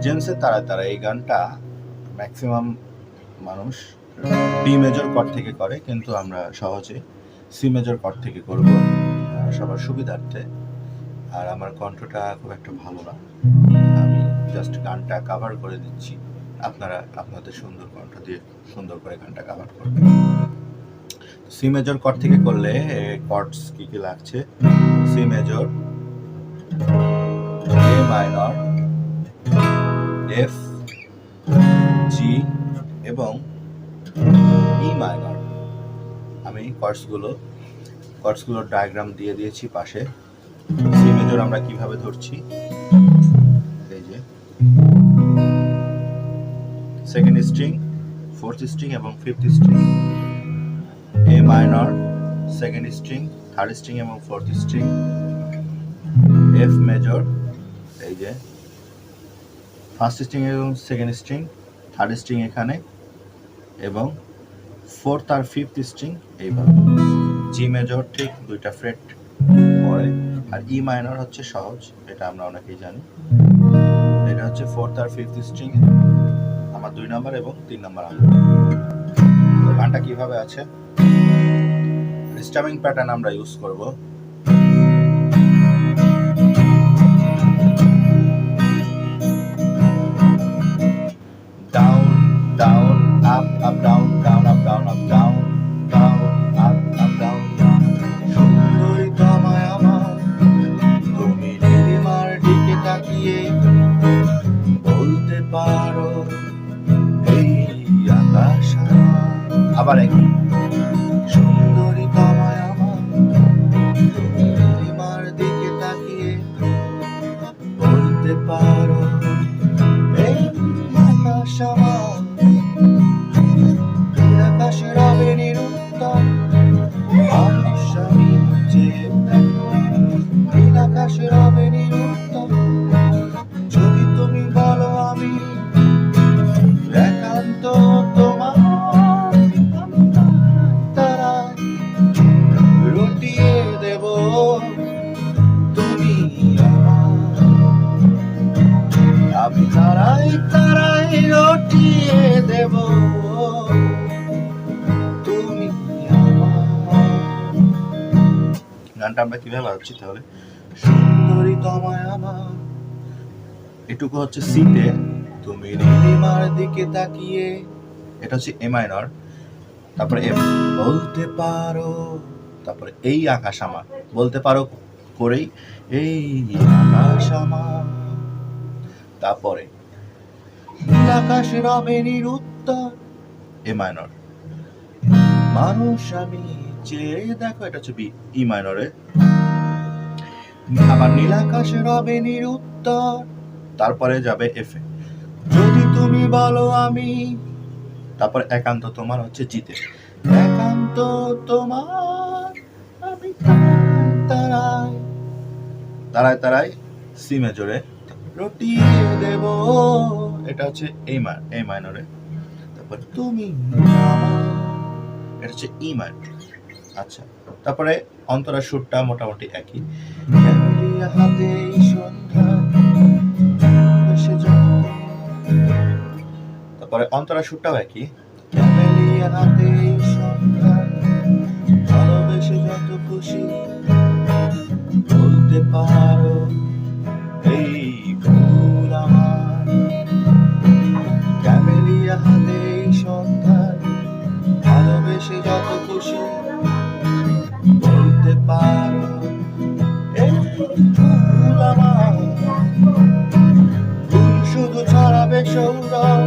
জেমসে তারা তারা এই গানটা ম্যাক্সিমাম মানুষ ডি মেজর কর্ড থেকে করে, কিন্তু আমরা সহজে সি মেজর কর্ড থেকে করব সবার সুবিধার্থে। আর আমার কণ্ঠটা খুব একটা ভালো না, আমি জাস্ট গানটা কাভার করে দিচ্ছি, আপনারা আপনাদের সুন্দর কণ্ঠ দিয়ে সুন্দর করে গানটা কাভার করবেন। সি মেজর কর্ড থেকে করলে কর্ডস কি কি লাগছে: সি মেজর, এ মাইনর, এফ, জি এবং ই মাইনর। আমি কর্ডসগুলোর ডায়াগ্রাম দিয়ে দিয়েছি পাশে। সি মেজর আমরা কিভাবে ধরছি, এই যে সেকেন্ড স্ট্রিং, ফোর্থ স্ট্রিং এবং fifth string. A minor second string, third string এবং ফোর্থ স্ট্রিং। এফ মেজর, এই যে ফার্স্ট স্ট্রিং এবং সেকেন্ড স্ট্রিং, থার্ড স্ট্রিং এখানে এবং ফোর্থ আর ফিফথ স্ট্রিং এইভাবে। জি মেজর ঠিক দুইটা ফ্রেট পরে, আর ই মাইনর হচ্ছে সহজ, এটা আমরা অনেকেই জানি। এটা হচ্ছে ফোর্থ আর ফিফথ স্ট্রিং, আমার 2 নাম্বার এবং 3 নাম্বার আঙ্গুল। তো গানটা কিভাবে আছে, স্টামিং প্যাটার্ন আমরা ইউজ করব। Down down up up down down up down up down down up up down down. সুন্দরী তোমায় আমার, তুমি নীলিমার দিকে তাকিয়ে বলতে পারো এই আকাশ। আবার একই, সুন্দরী তোমায় আমার, তুমি নীলিমার দিকে তাকিয়ে বলতে পারো এই আকাশ আমার। আকাশে রবে নিরুত্তর, মানুষ আমি চেয়ে দেখো নীল আকাশে রবে নিরুত্তর। যদি তুমি বলো আমি একান্ত তোমার, তারা রটিয়ে দেব তুমি আমার। আমি তারাই তারাই রটিয়ে দেব তুমি আমার। গানটা আমরা কিভাবে বাজাচ্ছি তাহলে, সুন্দরী তোমায় আমার, এটুকু হচ্ছে সিতে, তুমি নীলিমার দিকে তাকিয়ে, এটা হচ্ছে এ মাইনর, তারপরে এফ, বলতে পারো, তারপরে এই আকাশ আমার, বলতে পারো করেই এই আকাশ আমার। তারপরে নীল আকাশ রবে নিরুত্তর, এ মাইনর, মানুষ আমি চেয়ে দেখো, এটা হচ্ছে বি, ই মাইনরে। আবার নীল আকাশ রবে নিরুত্তর, তারপরে যাবে এফ এ, যদি তুমি বলো আমি, তারপর একান্ত তোমার হচ্ছে জিতে, একান্ত তোমার আমি তারাই তারাই তারাই সি মেজরে রটিয়ে দেব, এটা হচ্ছে এই মাইনরে। তারপর তুমি আমার, এটা হচ্ছে ই মাইনর। আচ্ছা, তারপরে অন্তরা সুরটা মোটামুটি একই। হাতে সন্ধ্যা, তারপরে অন্তরা সুরটাও একই। হাতে সন্ধ্যা, ভালোবেসে যত খুশি বলতে পারো এই ভুল আমার। ক্যামেলিয়া হাতে সন্ধ্যা, ভালোবেসে যত খুশি বলতে পারো এই ভুল আমার। ভুল শুধু ছড়াবে সৌরভ